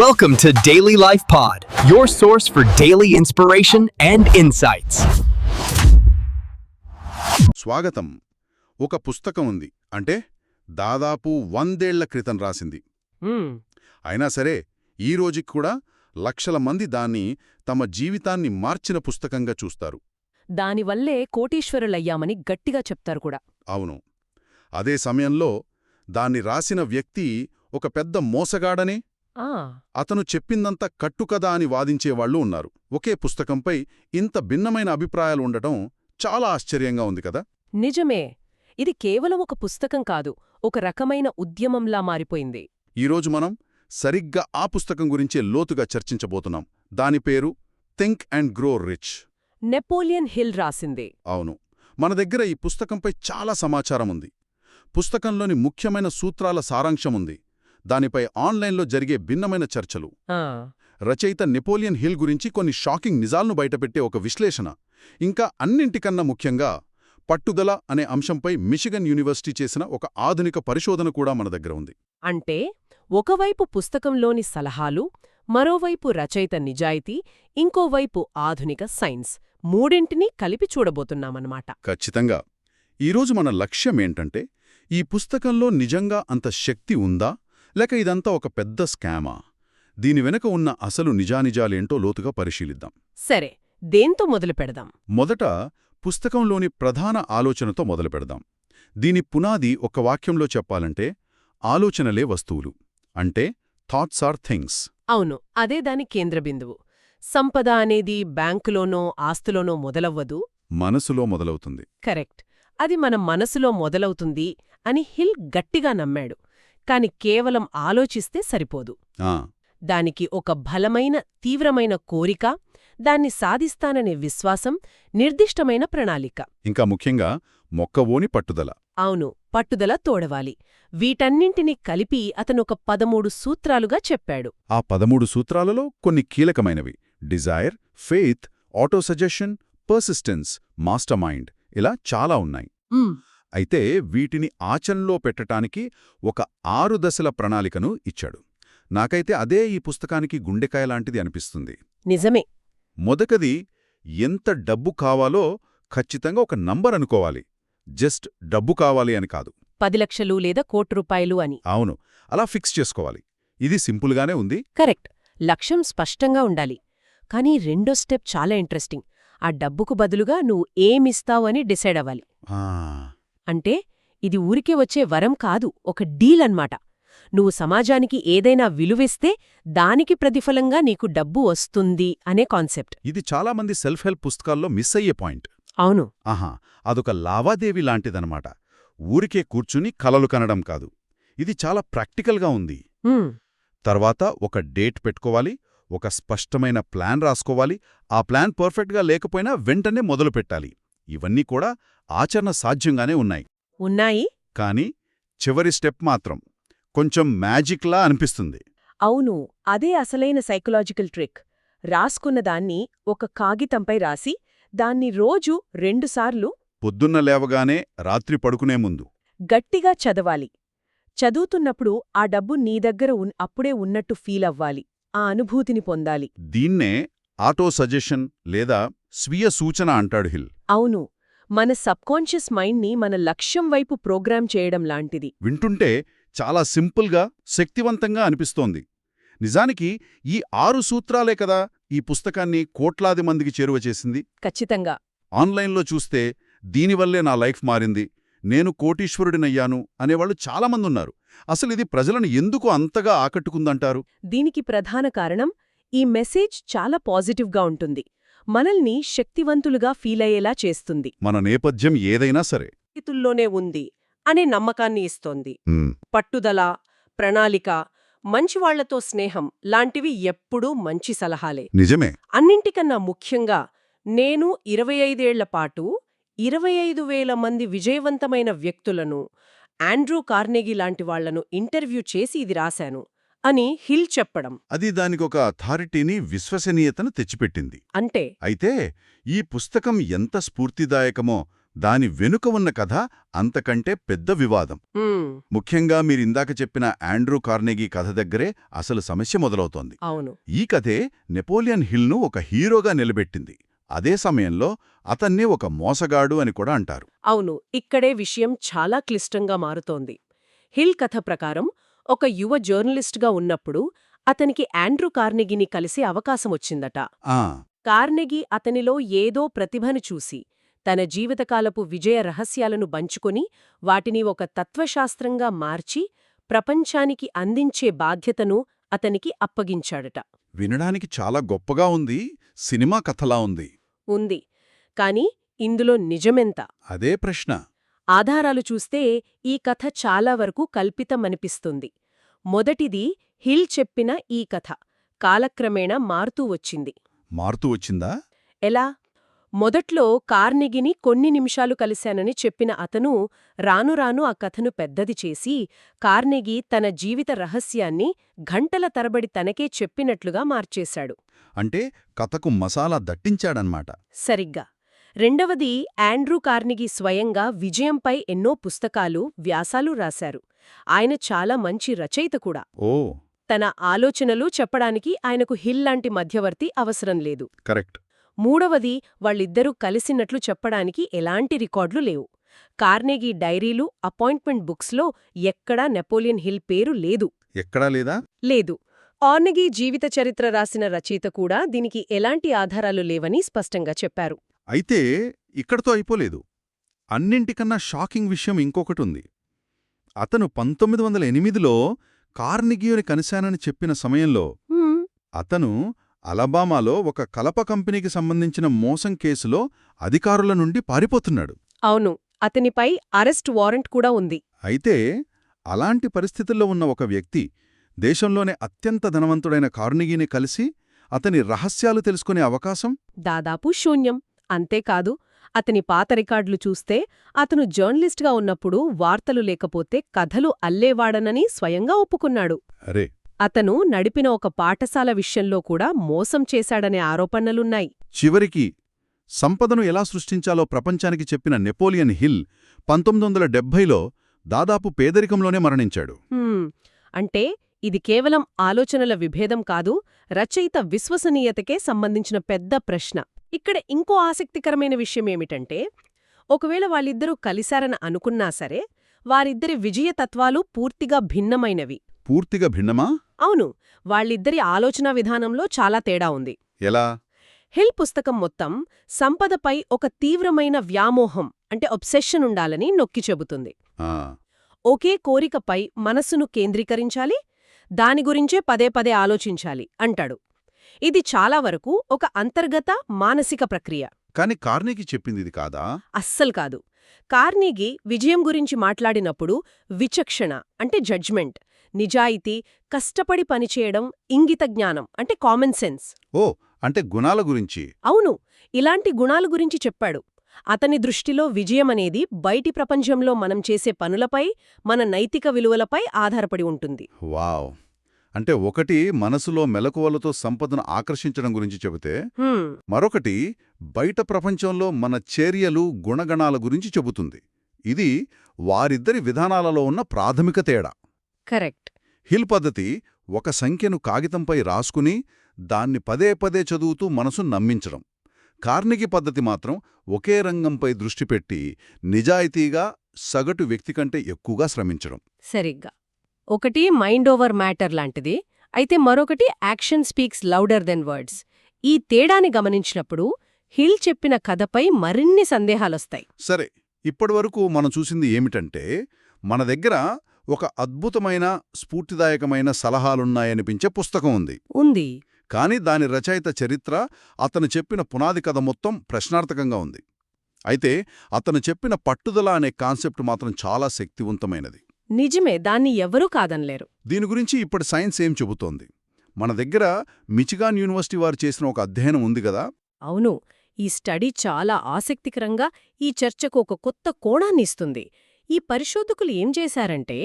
Welcome to Daily Life Pod, your source for daily inspiration and insights. స్వాగతం. ఒక పుస్తకం ఉంది, అంటే దాదాపు 100 ఏళ్ల క్రితం రాసింది. అయినా సరే ఈ రోజుకి కూడా లక్షల మంది దాన్ని తమ జీవితాన్ని మార్చిన పుస్తకంగా చూస్తారు. దానివల్లే కోటీశ్వరులయ్యామని గట్టిగా చెప్తారు కూడా. అవును. అదే సమయంలో దాన్ని రాసిన వ్యక్తి ఒక పెద్ద మోసగాడనే, అతను చెప్పిందంతా కట్టుకథ అని వాదించేవాళ్లు ఉన్నారు. ఒకే పుస్తకంపై ఇంత భిన్నమైన అభిప్రాయాలు ఉండటం చాలా ఆశ్చర్యంగా ఉంది కదా. నిజమే. ఇది కేవలం ఒక పుస్తకం కాదు, ఒక రకమైన ఉద్యమంలా మారిపోయింది. ఈరోజు మనం సరిగ్గా ఆ పుస్తకం గురించే లోతుగా చర్చించబోతున్నాం. దాని పేరు think and grow rich. Napoleon hill రాసింది. అవును. మన దగ్గర ఈ పుస్తకంపై చాలా సమాచారం ఉంది. పుస్తకంలోని ముఖ్యమైన సూత్రాల సారాంశముంది. దానిపై ఆన్లైన్లో జరిగే భిన్నమైన చర్చలు, రచయిత నెపోలియన్ హిల్ గురించి కొన్ని షాకింగ్ నిజాలను బయటపెట్టే ఒక విశ్లేషణ, ఇంకా అన్నింటికన్నా ముఖ్యంగా పట్టుదల అనే అంశంపై మిషిగన్ యూనివర్సిటీ చేసిన ఒక ఆధునిక పరిశోధన కూడా మన దగ్గర ఉంది. అంటే ఒకవైపు పుస్తకంలోని సలహాలు, మరోవైపు రచయిత నిజాయితీ, ఇంకోవైపు ఆధునిక సైన్స్, మూడింటినీ కలిపి చూడబోతున్నామన్నమాట. ఖచ్చితంగా. ఈరోజు మన లక్ష్యమేంటంటే, ఈ పుస్తకంలో నిజంగా అంత శక్తి ఉందా, లేక ఇదంతా ఒక పెద్ద స్కామా? దీని వెనక ఉన్న అసలు నిజానిజాలేంటో లోతుగా పరిశీలిద్దాం. సరే, దేంతో మొదలు పెడదాం? మొదట పుస్తకంలోని ప్రధాన ఆలోచనతో మొదలుపెడదాం. దీని పునాది ఒక వాక్యంలో చెప్పాలంటే, ఆలోచనలే వస్తువులు, అంటే థాట్స్ ఆర్ థింగ్స్. అవును, అదే దాని కేంద్రబిందువు. సంపద అనేది బ్యాంకులోనో ఆస్తులోనో మొదలవ్వదు, మనసులో మొదలవుతుంది. కరెక్ట్. అది మన మనసులో మొదలవుతుంది అని హిల్ గట్టిగా నమ్మాడు. కాని కేవలం ఆలోచిస్తే సరిపోదు. దానికి ఒక బలమైన, తీవ్రమైన కోరిక, దాన్ని సాధిస్తాననే విశ్వాసం, నిర్దిష్టమైన ప్రణాళిక, ఇంకా ముఖ్యంగా మొక్కవోని పట్టుదల. అవును, పట్టుదల తోడవాలి. వీటన్నింటినీ కలిపి అతనొక 13 సూత్రాలుగా చెప్పాడు. ఆ 13 సూత్రాలలో కొన్ని కీలకమైనవి: desire, faith, autosuggestion, persistence, master mind, ఇలా చాలా ఉన్నాయి. అయితే వీటిని ఆచరణలో పెట్టటానికి ఒక 6 దశల ప్రణాళికను ఇచ్చాడు. నాకైతే అదే ఈ పుస్తకానికి గుండెకాయలాంటిది అనిపిస్తుంది. నిజమే. మొదటిది, ఎంత డబ్బు కావాలో ఖచ్చితంగా ఒక నంబర్ అనుకోవాలి. జస్ట్ డబ్బు కావాలి అని కాదు. 10 లక్షలు లేదా ₹1,00,00,000 అని. అవును, అలా ఫిక్స్ చేసుకోవాలి. ఇది సింపుల్గానే ఉంది. కరెక్ట్. లక్ష్యం స్పష్టంగా ఉండాలి. కానీ రెండో స్టెప్ చాలా ఇంట్రెస్టింగ్. ఆ డబ్బుకు బదులుగా నువ్వు ఏమిస్తావు అని డిసైడ్ అవ్వాలి. అంటే ఇది ఊరికే వచ్చే వరం కాదు, ఒక డీల్ అన్నమాట. నువ్వు సమాజానికి ఏదైనా విలువిస్తే దానికి ప్రతిఫలంగా నీకు డబ్బు వస్తుంది అనే కాన్సెప్ట్. ఇది చాలామంది సెల్ఫ్ హెల్ప్ పుస్తకాల్లో మిస్ అయ్యే పాయింట్. అవును. అదొక లావాదేవీ లాంటిదనమాట. ఊరికే కూర్చుని కలలు కనడం కాదు. ఇది చాలా ప్రాక్టికల్గా ఉంది. తర్వాత ఒక డేట్ పెట్టుకోవాలి, ఒక స్పష్టమైన ప్లాన్ రాసుకోవాలి. ఆ ప్లాన్ పర్ఫెక్ట్గా లేకపోయినా వెంటనే మొదలుపెట్టాలి. ఇవన్నీ కూడా ఆచరణ సాధ్యంగానే ఉన్నాయి. కానీ చివరి స్టెప్ మాత్రం కొంచెం మ్యాజిక్లా అనిపిస్తుంది. అవును, అదే అసలైన సైకలాజికల్ ట్రిక్. రాసుకున్నదాన్ని ఒక కాగితంపై రాసి దాన్ని రోజూ 2 సార్లు, పొద్దున్న లేవగానే, రాత్రి పడుకునే ముందు, గట్టిగా చదవాలి. చదువుతున్నప్పుడు ఆ డబ్బు నీ దగ్గర అప్పుడే ఉన్నట్టు ఫీల్ అవ్వాలి, ఆ అనుభూతిని పొందాలి. దీన్నే ఆటో సజెషన్ లేదా స్వీయ సూచన అంటాడు హిల్. అవును, మన సబ్కాన్షియస్ మైండ్ని మన లక్ష్యం వైపు ప్రోగ్రామ్ చేయడం లాంటిది. వింటుంటే చాలా సింపుల్గా, శక్తివంతంగా అనిపిస్తోంది. నిజానికి ఈ 6 సూత్రాలే కదా ఈ పుస్తకాన్ని కోట్లాది మందికి చేరువ చేసింది. ఖచ్చితంగా. ఆన్లైన్లో చూస్తే దీనివల్లే నా లైఫ్ మారింది, నేను కోటీశ్వరుడినయ్యాను అనేవాళ్లు చాలామందున్నారు. అసలిది ప్రజలను ఎందుకు అంతగా ఆకట్టుకుందంటారు? దీనికి ప్రధాన కారణం, ఈ మెసేజ్ చాలా పాజిటివ్గా ఉంటుంది. మనల్ని శక్తివంతులుగా ఫీలయ్యేలా చేస్తుంది. మన నేపథ్యం ఏదైనా సరే చేతుల్లోనే ఉంది అనే నమ్మకాన్ని ఇస్తోంది. పట్టుదల, ప్రణాళిక, మంచివాళ్లతో స్నేహం లాంటివి ఎప్పుడూ మంచి సలహాలే. నిజమే. అన్నింటికన్నా ముఖ్యంగా, నేను 25 ఏళ్ల పాటు 25,000 మంది విజయవంతమైన వ్యక్తులను, ఆండ్రూ కార్నెగీ లాంటి వాళ్లను ఇంటర్వ్యూ చేసి ఇది రాశాను అని హిల్ చెప్పడం. అది దానికొక అథారిటీని, విశ్వసనీయతను తెచ్చిపెట్టింది. అంటే అయితే ఈ పుస్తకం ఎంత స్ఫూర్తిదాయకమో దాని వెనుక ఉన్న కథ అంతకంటే పెద్ద వివాదం. ముఖ్యంగా మీరిందాక చెప్పిన ఆండ్రూ కార్నెగీ కథ దగ్గరే అసలు సమస్య మొదలవుతోంది. అవును. ఈ కథే నెపోలియన్ హిల్ను ఒక హీరోగా నిలబెట్టింది. అదే సమయంలో అతన్ని ఒక మోసగాడు అని కూడా అంటారు. అవును, ఇక్కడే విషయం చాలా క్లిష్టంగా మారుతోంది. హిల్ కథ ప్రకారం ఒక యువ జర్నలిస్టుగా ఉన్నప్పుడు అతనికి ఆండ్రూ కార్నెగీని కలిసే అవకాశమొచ్చిందట. ఆ కార్నెగీ అతనిలో ఏదో ప్రతిభను చూసి తన జీవితకాలపు విజయ రహస్యాలను పంచుకొని వాటిని ఒక తత్వశాస్త్రంగా మార్చి ప్రపంచానికి అందించే బాధ్యతను అతనికి అప్పగించాడట. వినడానికి చాలా గొప్పగా ఉంది, సినిమా కథలా ఉంది. ఉంది. కాని ఇందులో నిజమెంత? అదే ప్రశ్న. ఆధారాలు చూస్తే ఈ కథ చాలా వరకు కల్పితమనిపిస్తుంది. మొదటిది హిల్ చెప్పిన ఈ కథ కాలక్రమేణా మారుతూ వచ్చింది. మారుతూ వచ్చిందా? ఎలా? మొదట్లో కార్నెగీని కొన్ని నిమిషాలు కలిశానని చెప్పిన అతను రానురాను ఆ కథను పెద్దది చేసి కార్నెగీ తన జీవిత రహస్యాన్ని గంటల తరబడి తనకే చెప్పినట్లుగా మార్చేశాడు. అంటే కథకు మసాలా దట్టించాడన్మాట. సరిగ్గా. రెండవది ఆండ్రూ కార్నెగీ స్వయంగా విజయంపై ఎన్నో పుస్తకాలు, వ్యాసాలు రాశారు. ఆయన చాలా మంచి రచయిత కూడా. ఓ తన ఆలోచనలు చెప్పడానికి ఆయనకు హిల్ లాంటి మధ్యవర్తి అవసరం లేదు. కరెక్ట్. మూడవది వాళ్ళిద్దరూ కలిసినట్లు చెప్పడానికి ఎలాంటి రికార్డులు లేవు. కార్నెగీ డైరీలు, అపాయింట్మెంట్ బుక్స్లో ఎక్కడా నెపోలియన్ హిల్ పేరు లేదు. ఎక్కడా లేదా? లేదు. కార్నెగీ జీవిత చరిత్ర రాసిన రచయిత కూడా దీనికి ఎలాంటి ఆధారాలు లేవని స్పష్టంగా చెప్పారు. అయితే ఇక్కడతో అయిపోలేదు. అన్నింటికన్నా షాకింగ్ విషయం ఇంకొకటుంది. అతను 1908లో కార్నెగీని కలిశానని చెప్పిన సమయంలో అతను అలబామాలో ఒక కలప కంపెనీకి సంబంధించిన మోసం కేసులో అధికారుల నుండి పారిపోతున్నాడు. అవును, అతనిపై అరెస్ట్ వారెంట్ కూడా ఉంది. అయితే అలాంటి పరిస్థితుల్లో ఉన్న ఒక వ్యక్తి దేశంలోనే అత్యంత ధనవంతుడైన కార్నెగీని కలిసి అతని రహస్యాలు తెలుసుకునే అవకాశం దాదాపు శూన్యం. అంతేకాదు, అతని పాత రికార్డులు చూస్తే అతను జర్నలిస్ట్గా ఉన్నప్పుడు వార్తలు లేకపోతే కథలు అల్లేవాడనని స్వయంగా ఒప్పుకున్నాడు. అరే, అతను నడిపిన ఒక పాఠశాల విషయంలో కూడా మోసం చేశాడనే ఆరోపణలున్నాయి. చివరికి సంపదను ఎలా సృష్టించాలో ప్రపంచానికి చెప్పిన నెపోలియన్ హిల్ 1970లో దాదాపు పేదరికంలోనే మరణించాడు. అంటే ఇది కేవలం ఆలోచనల విభేదం కాదు, రచయిత విశ్వసనీయతకే సంబంధించిన పెద్ద ప్రశ్న. ఇక్కడ ఇంకో ఆసక్తికరమైన విషయమేమిటంటే, ఒకవేళ వాళ్ళిద్దరూ కలిశారని అనుకున్నా సరే, వారిద్దరి విజయతత్వాలు పూర్తిగా భిన్నమైనవి. పూర్తిగా భిన్నమా? అవును, వాళ్ళిద్దరి ఆలోచనా విధానంలో చాలా తేడా ఉంది. ఎలా? హిల్ పుస్తకం మొత్తం సంపదపై ఒక తీవ్రమైన వ్యామోహం అంటే ఒబ్సెషన్ ఉండాలని నొక్కి చెబుతుంది. ఒకే కోరికపై మనస్సును కేంద్రీకరించాలి, దాని గురించే పదే పదే ఆలోచించాలి అంటాడు. ఇది చాలా వరకు ఒక అంతర్గత మానసిక ప్రక్రియ. కాని కార్నెగీ చెప్పిందిది కాదా? అస్సలు కాదు. కార్నెగీ విజయం గురించి మాట్లాడినప్పుడు విచక్షణ అంటే జడ్జ్మెంట్, నిజాయితీ, కష్టపడి పనిచేయడం, ఇంగిత జ్ఞానం అంటే కామన్ సెన్స్. ఓ, అంటే గుణాల గురించి. అవును, ఇలాంటి గుణాల గురించి చెప్పాడు. అతని దృష్టిలో విజయమనేది బయటి ప్రపంచంలో మనం చేసే పనులపై, మన నైతిక విలువలపై ఆధారపడి ఉంటుంది. వావ్! అంటే ఒకటి మనసులో మెలకువలతో సంపదను ఆకర్షించడం గురించి చెబితే, మరొకటి బయట ప్రపంచంలో మన చర్యలు, గుణగణాల గురించి చెబుతుంది. ఇది వారిద్దరి విధానాలలో ఉన్న ప్రాథమిక తేడా. కరెక్ట్. హిల్ పద్ధతి ఒక సంఖ్యను కాగితంపై రాసుకుని దాన్ని పదే పదే చదువుతూ మనసును నమ్మించడం. కార్నెగీ పద్ధతి మాత్రం ఒకే రంగంపై దృష్టి పెట్టి నిజాయితీగా సగటు వ్యక్తి కంటే ఎక్కువగా శ్రమించడం. సరిగ్గా. ఒకటి మైండ్ ఓవర్ మ్యాటర్ లాంటిది, అయితే మరొకటి action speaks louder than words. ఈ తేడాని గమనించినప్పుడు హిల్ చెప్పిన కథపై మరిన్ని సందేహాలొస్తాయి. సరే, ఇప్పటివరకు మనం చూసింది ఏమిటంటే, మన దగ్గర ఒక అద్భుతమైన స్ఫూర్తిదాయకమైన సలహాలున్నాయనిపించే పుస్తకం ఉంది. కాని దాని రచయిత చరిత్ర, అతను చెప్పిన పునాది కథ మొత్తం ప్రశ్నార్థకంగా ఉంది. అయితే అతను చెప్పిన పట్టుదల అనే కాన్సెప్ట్ మాత్రం చాలా శక్తివంతమైనది. నిజమే, దాన్ని ఎవరూ కాదనలేరు. దీని గురించి ఇప్పటి సైన్స్ ఏం చెబుతోంది? మన దగ్గర మిచిగాన్ యూనివర్సిటీ వారు చేసిన ఒక అధ్యయనం ఉంది గదా? అవును, ఈ స్టడీ చాలా ఆసక్తికరంగా ఈ చర్చకు ఒక కొత్త కోణాన్నిస్తుంది. ఈ పరిశోధకులు ఏం చేశారంటే,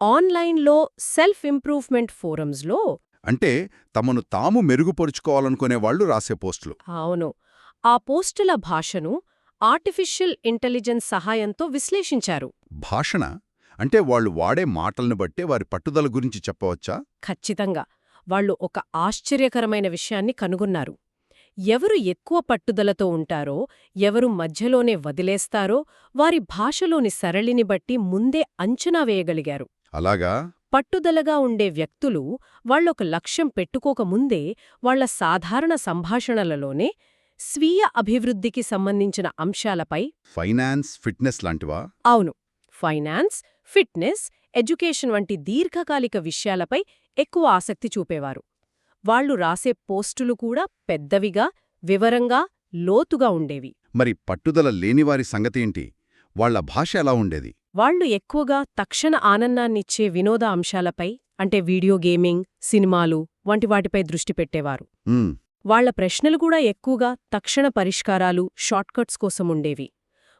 ఆన్లైన్లో సెల్ఫ్ ఇంప్రూవ్మెంట్ ఫోరమ్స్లో, అంటే తమను తాము మెరుగుపరుచుకోవాలనుకునే వాళ్లు రాసే పోస్టులు. అవును, ఆ పోస్టుల భాషను, ఆర్టిఫిషియల్ ఇంటెలిజెన్స్ సహాయంతో విశ్లేషించారు. భాషణ అంటే వాళ్ళు వాడే మాటలను బట్టే వారి పట్టుదల గురించి చెప్పవచ్చా? ఖచ్చితంగా. వాళ్ళు ఒక ఆశ్చర్యకరమైన విషయాన్ని కనుగొన్నారు. ఎవరు ఎక్కువ పట్టుదలతో ఉంటారో, ఎవరు మధ్యలోనే వదిలేస్తారో వారి భాషలోని సరళిని బట్టి ముందే అంచనా వేయగలిగారు. అలాగా? పట్టుదలగా ఉండే వ్యక్తులు వాళ్ళొక లక్ష్యం పెట్టుకోకముందే వాళ్ల సాధారణ సంభాషణలలోనే స్వీయ అభివృద్ధికి సంబంధించిన అంశాలపై ఫైనాన్స్, ఫిట్నెస్ లాంటివా? అవును, ఫైనాన్స్, ఫిట్నెస్, ఎడ్యుకేషన్ వంటి దీర్ఘకాలిక విషయాలపై ఎక్కువ ఆసక్తి చూపేవారు. వాళ్లు రాసే పోస్టులు కూడా పెద్దవిగా, వివరంగా, లోతుగా ఉండేవి. మరి పట్టుదల లేనివారి సంగతేంటి? వాళ్ల భాష ఎలా ఉండేది? వాళ్లు ఎక్కువగా తక్షణ ఆనందాన్నిచ్చే వినోద అంశాలపై, అంటే వీడియో గేమింగ్, సినిమాలు వంటి వాటిపై దృష్టి పెట్టేవారు. వాళ్ల ప్రశ్నలు కూడా ఎక్కువగా తక్షణ పరిష్కారాలు, షార్ట్కట్స్ కోసముండేవి.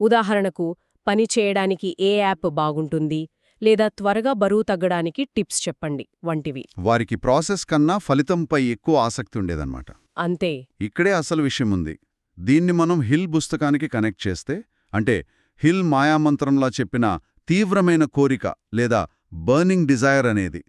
ఉదాహరణకు, పని చేయడానికి ఏ యాప్ బాగుంటుంది, లేదా త్వరగా బరువు తగ్గడానికి టిప్స్ చెప్పండి వంటివి. వారికి ప్రాసెస్ కన్నా ఫలితంపై ఎక్కువ ఆసక్తి ఉండేదన్నమాట. అంతే. ఇక్కడే అసలు విషయముంది. దీన్ని మనం హిల్ పుస్తకానికి కనెక్ట్ చేస్తే, అంటే హిల్ మాయామంత్రంలా చెప్పిన తీవ్రమైన కోరిక లేదా బర్నింగ్ డిజైర్ అనేది,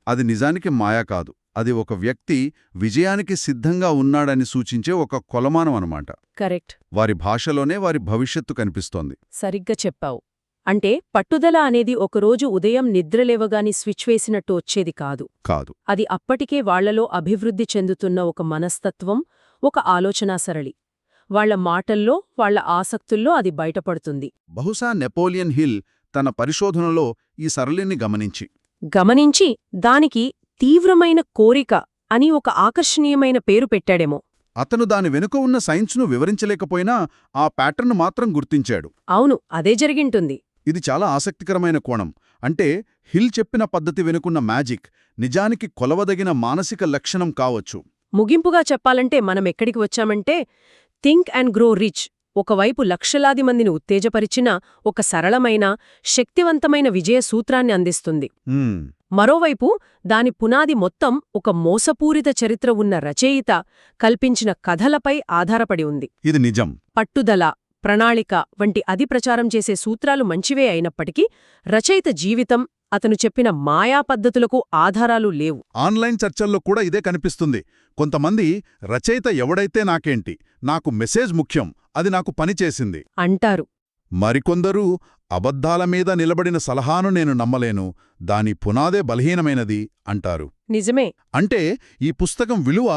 అది నిజానికి మాయా కాదు. అది ఒక వ్యక్తి విజయానికి సిద్ధంగా ఉన్నాడని సూచించే ఒక కొలమానం అన్నమాట. కరెక్ట్. వారి భాషలోనే వారి భవిష్యత్తు కనిపిస్తోంది. సరిగ్గా చెప్పావు. అంటే పట్టుదల అనేది ఒకరోజు ఉదయం నిద్రలేవగాని స్విచ్ వేసినట్టు వచ్చేది కాదు. అది అప్పటికే వాళ్లలో అభివృద్ధి చెందుతున్న ఒక మనస్తత్వం, ఒక ఆలోచనా సరళి. వాళ్ల మాటల్లో, వాళ్ల ఆసక్తుల్లో అది బయటపడుతుంది. బహుశా నెపోలియన్ హిల్ తన పరిశోధనలో ఈ సరళిని గమనించి దానికి తీవ్రమైన కోరిక అని ఒక ఆకర్షణీయమైన పేరు పెట్టాడేమో. అతను దాని వెనుక ఉన్న సైన్స్ను వివరించలేకపోయినా ఆ ప్యాటర్న్ మాత్రం గుర్తించాడు. అవును, అదే జరిగింటుంది. ఇది చాలా ఆసక్తికరమైన కోణం. అంటే హిల్ చెప్పిన పద్ధతి వెనుకున్న మ్యాజిక్ నిజానికి కొలవదగిన మానసిక లక్షణం కావచ్చు. ముగింపుగా చెప్పాలంటే మనమెక్కడికి వచ్చామంటే, థింక్ అండ్ గ్రో రిచ్ ఒకవైపు లక్షలాది మందిని ఉత్తేజపరిచిన ఒక సరళమైన, శక్తివంతమైన విజయ సూత్రాన్ని అందిస్తుంది. మరోవైపు దాని పునాది మొత్తం ఒక మోసపూరిత చరిత్ర ఉన్న రచయిత కల్పించిన కథలపై ఆధారపడి ఉంది. ఇది నిజం. పట్టుదల, ప్రణాళిక వంటి అది ప్రచారం చేసే సూత్రాలు మంచివే అయినప్పటికీ రచయిత జీవితం, అతను చెప్పిన మాయా పద్ధతులకు ఆధారాలు లేవు. ఆన్లైన్ చర్చల్లో కూడా ఇదే కనిపిస్తుంది. కొంతమంది రచయిత ఎవడైతే నాకేంటి, నాకు మెసేజ్ ముఖ్యం, అది నాకు పనిచేసింది అంటారు. మరికొందరు అబద్ధాల మీద నిలబడిన సలహాను నేను నమ్మలేను, దాని పునాదే బలహీనమైనది అంటారు. నిజమే. అంటే ఈ పుస్తకం విలువ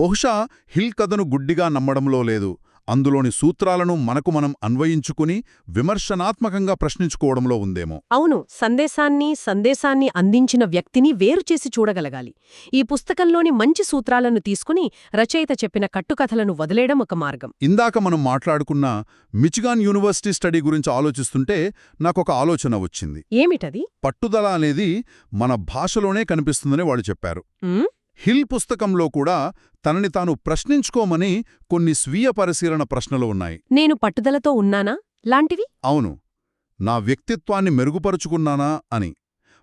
బహుశా హిల్ కథను గుడ్డిగా నమ్మడంలో లేదు, అందులోని సూత్రాలను మనకు మనం అన్వయించుకుని విమర్శనాత్మకంగా ప్రశ్నించుకోవడంలో ఉందేమో. అవును, సందేశాన్ని అందించిన వ్యక్తిని వేరుచేసి చూడగలగాలి. ఈ పుస్తకంలోని మంచి సూత్రాలను తీసుకుని రచయిత చెప్పిన కట్టుకథలను వదిలేయడం ఒక మార్గం. ఇందాక మనం మాట్లాడుకున్న మిచిగాన్ యూనివర్సిటీ స్టడీ గురించి ఆలోచిస్తుంటే నాకొక ఆలోచన వచ్చింది. ఏమిటది? పట్టుదల అనేది మన భాషలోనే కనిపిస్తుందని వాళ్ళు చెప్పారు. హిల్ పుస్తకంలో కూడా తనని తాను ప్రశ్నించుకోమని కొన్ని స్వీయ పరిశీలన ప్రశ్నలు ఉన్నాయి. నేను పట్టుదలతో ఉన్నానా లాంటివి? అవును. నా వ్యక్తిత్వాన్ని మెరుగుపరుచుకున్నానా అని.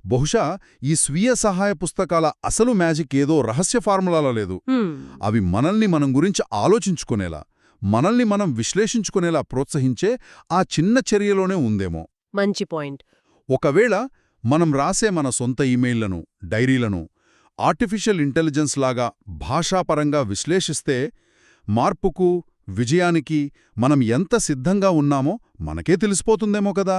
బహుశా ఈ స్వీయ సహాయ పుస్తకాల అసలు మ్యాజిక్ ఏదో రహస్య ఫార్ములాలో లేదు. అవి మనల్ని మనం గురించి ఆలోచించుకునేలా, మనల్ని మనం విశ్లేషించుకునేలా ప్రోత్సహించే ఆ చిన్న చర్యలోనే ఉందేమో. మంచి పాయింట్. ఒకవేళ మనం రాసే మన సొంత ఇమెయిళ్లను, డైరీలను ఆర్టిఫిషియల్ ఇంటెలిజెన్స్ లాగా భాషాపరంగా విశ్లేషిస్తే మార్పుకు, విజయానికి మనం ఎంత సిద్ధంగా ఉన్నామో మనకే తెలిసిపోతుందేమో కదా.